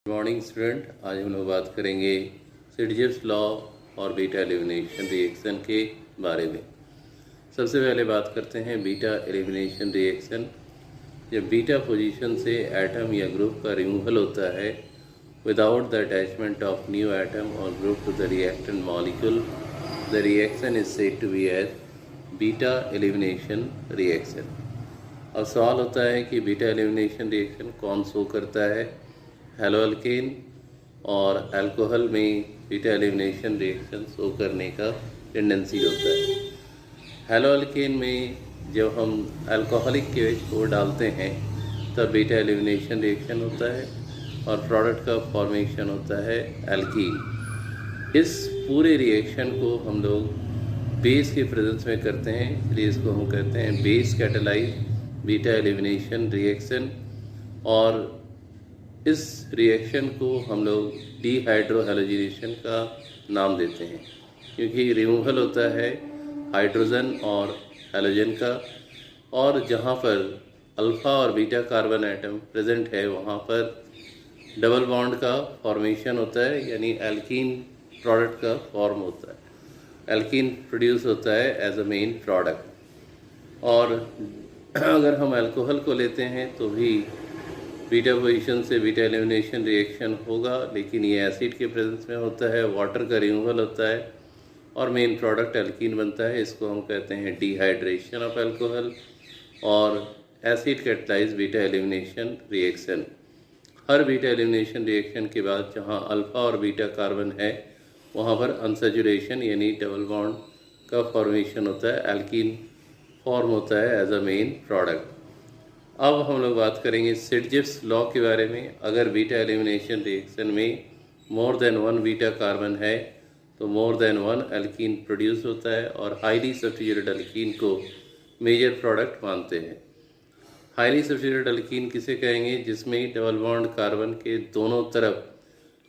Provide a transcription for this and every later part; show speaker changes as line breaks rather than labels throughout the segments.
Good morning student. आज हम लोग बात करेंगे सिटजिप्स लॉ और बीटा एलिमिनेशन रिएक्शन के बारे में। सबसे पहले बात करते हैं बीटा एलिमिनेशन रिएक्शन। जब बीटा पोजीशन से एटम या ग्रुप का रिमूवल होता है without the attachment of new atom और group to the reactant molecule, the reaction is said to be as beta elimination reaction. अब सवाल होता है कि बीटा एलिमिनेशन रिएक्शन कौन शो करता है। हेलो अल्केन और अल्कोहल में बीटा एलिमिनेशन रिएक्शन शो करने का टेंडेंसी होता है। हेलो अल्केन में जब हम अल्कोहलिक केवेज को डालते हैं तब बीटा एलिमिनेशन रिएक्शन होता है और प्रोडक्ट का फॉर्मेशन होता है एल्कीन। इस पूरे रिएक्शन को हम लोग बेस के प्रेजेंस में करते हैं, इसलिए इसको हम कहते हैं base catalyse beta elimination reaction. और इस रिएक्शन को हम लोग डीहाइड्रोहैलोजिनेशन का नाम देते हैं, क्योंकि रिमूवल होता है हाइड्रोजन और हैलोजन का, और जहाँ पर अल्फ़ा और बीटा कार्बन एटम प्रेजेंट है वहाँ पर डबल बॉन्ड का फॉर्मेशन होता है, यानी एल्कीन प्रोडक्ट का फॉर्म होता है। एल्कीन प्रोड्यूस होता है एज अ मेन प्रोडक्ट। और अगर हम अल्कोहल को लेते हैं तो भी बीटा पोजीशन से बीटा एलिमिनेशन रिएक्शन होगा, लेकिन ये एसिड के प्रेजेंस में होता है, वाटर का रिमूवल होता है और मेन प्रोडक्ट एल्कीन बनता है। इसको हम कहते हैं डिहाइड्रेशन ऑफ अल्कोहल और acid catalyse beta elimination reaction. हर बीटा एलिमिनेशन रिएक्शन के बाद जहाँ अल्फ़ा और बीटा कार्बन है वहाँ पर अनसैचुरेशन यानी डबल बॉन्ड का फॉर्मेशन होता है, एल्कीन फॉर्म होता है एज अ मेन प्रोडक्ट। अब हम लोग बात करेंगे सिटजिप्स लॉ के बारे में। अगर बीटा एलिमिनेशन रिएक्शन में more than one beta carbon है तो more than one alkene produce होता है और हाईली सब्स्टिट्यूटेड एल्कीन को मेजर प्रोडक्ट मानते हैं। हाईली सब्स्टिट्यूटेड एल्कीन किसे कहेंगे? जिसमें डबल बॉन्ड कार्बन के दोनों तरफ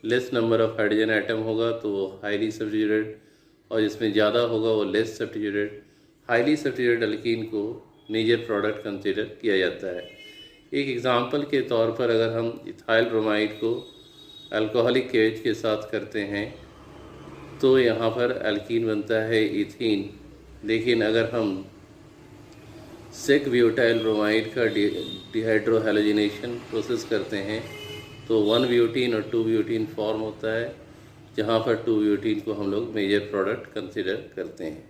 less number of hydrogen atom होगा तो वो हाईली सब्स्टिट्यूटेड, और जिसमें ज़्यादा होगा वो less substituted. Highly substituted alkene को मेजर प्रोडक्ट कंसीडर किया जाता है। एक एग्जांपल के तौर पर अगर हम इथाइल ब्रोमाइड को अल्कोहलिक केवेज के साथ करते हैं तो यहाँ पर एल्कीन बनता है इथीन, लेकिन अगर हम सेक ब्यूटाइल ब्रोमाइड का डिहाइड्रोहैलोजिनेशन प्रोसेस करते हैं तो 1 ब्यूटीन और 2 ब्यूटीन फॉर्म होता है, जहाँ पर 2 ब्यूटीन को हम लोग मेजर प्रोडक्ट कंसीडर करते हैं।